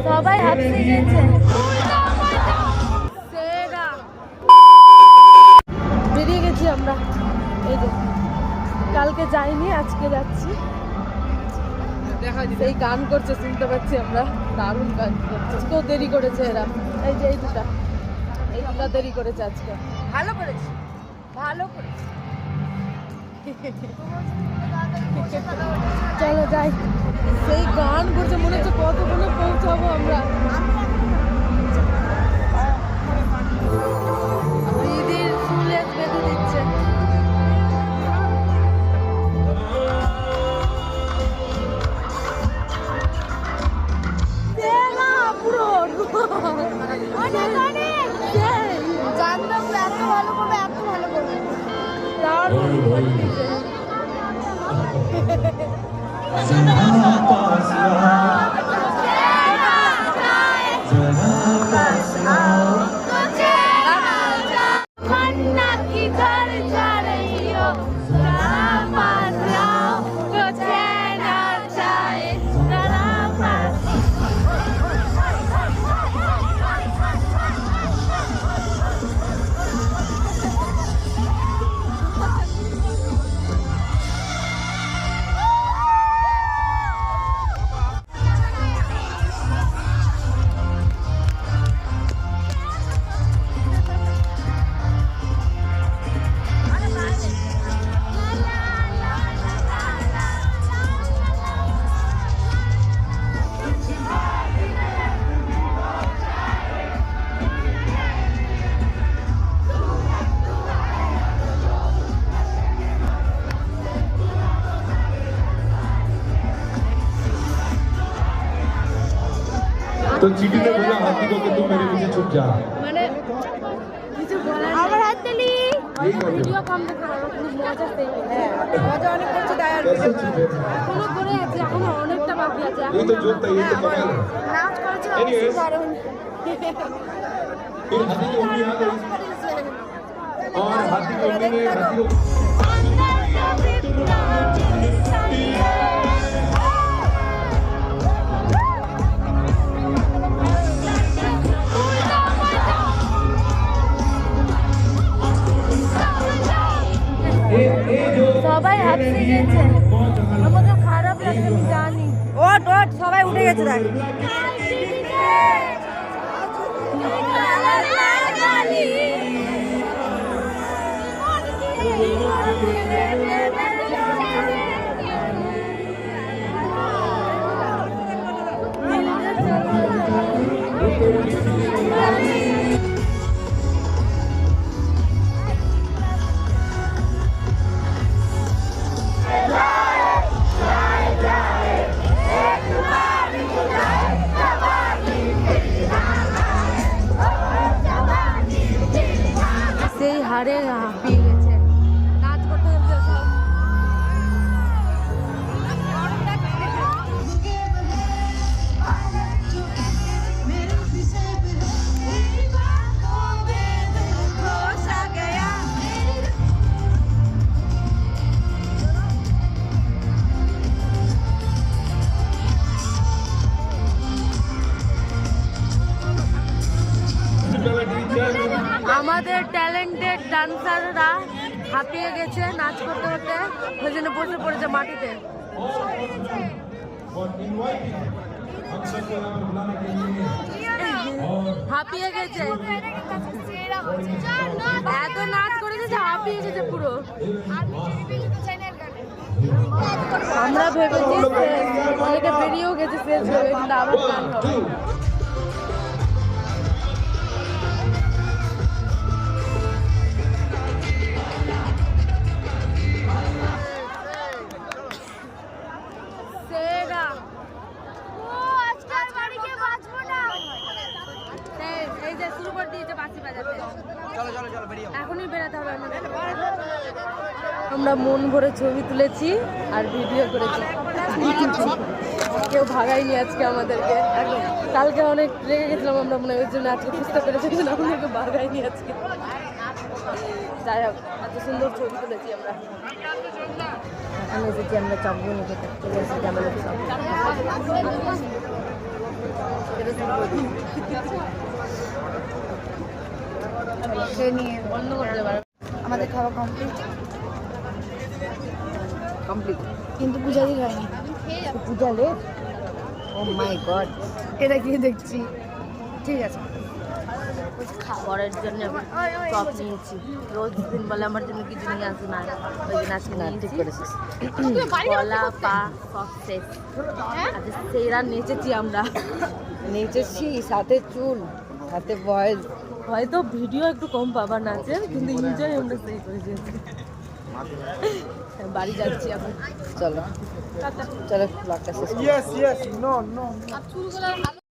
সবাই হাঁটতে গেছে। বেরিয়ে গেছি আমরা, এই যে কালকে যাইনি আজকে যাচ্ছি। সেই গান করছে শুনতে পাচ্ছি আমরা, দারুণ গান করছে। আজকেও দেরি করেছে এরা, এই যে এই দুটা দেরি করেছে আজকে। ভালো করেছে, ভালো করেছে। চলো যাই। সেই গান করছে, মনে হচ্ছে কতক্ষণে পৌঁছাবো আমরা। দিদির চুলে বেঁধে দিচ্ছে। জানতাম এত ভালো করবে, এত ভালো করবে। तो चीटी ने बोला हाथी को कि तू मेरे पीछे छुप जा। মানে কিছু বলার আমার হাততালি। ভিডিও কম দেখা হবে, খুব মজা সেই। হ্যাঁ, মজা অনেক করছে দায়ার। कैसे छुपे? এখনো করে আছে, এখনো অনেকটা বাকি আছে। ये तो जोता ये तो कमाल है। নাচ করেছে Anyways, দারুণ। फिर हाथी की उंगली आ गई और हाथी की उंगली ने हाथी को সবাই হাঁটতে গেছে, আমাকে খারাপ লাগছে আমি জানি। ওট ওট সবাই উঠে গেছে দেখ। সেই হারে হাঁপিয়ে গেছে, নাচ করতে করতে সব। আমাদের ট্যালেন্টেড ডান্সাররা হাঁপিয়ে গেছে নাচ করতে করতে, ওই জন্য বসে পড়েছে মাটিতে। হাঁপিয়ে গেছে, এত নাচ করেছে যে হাঁপিয়ে গেছে পুরো। আমরা ভেবেছি অনেকে বেরিয়েও গেছে শেষ ভেবে, কিন্তু আবার গান হবে। এখনই বেরোতে হবে আমাদের। আমরা মন ভরে ছবি তুলেছি আর ভিডিও করেছি, কেউ ভাগাইনি আজকে আমাদেরকে। কালকে অনেক রেগে গেছিলাম আমরা, মনে হয় ওই জন্য আজকে বুঝতে পেরেছি আমাদেরকে ভাগাইনি আজকে। যাই হোক, এত সুন্দর ছবি তুলেছি আমরা। এখন এসেছি আমরা চাপবো নিতে, চলে এসেছি আমাদের সব। এটা তুলবো দিই। সে নিয়ে বন্ধ করতে পারো। আমাদের খাওয়া কমপ্লিট, কমপ্লিট। কিন্তু পূজা দিন হয়নি। পূজা লেট। ও মাই গড। এটা কি দেখছি? ঠিক আছে। খাবারের জন্য চপ নিয়েছি। রোজ দিন বলে আমার জন্য কিছু নিয়ে আসে না, ওই দিন আজকে না ঠিক করেছিস। কলা পা সসেস আজকে সেইরা নেচেছি আমরা। নেচেছি, সাথে চুল, সাথে ভয়েস। হয়তো ভিডিও একটু কম পাবার নাচের, কিন্তু এনজয় আমরা সেই করেছি। বাড়ি যাচ্ছি এখন। চলো চলো ব্লগটা শেষ করি।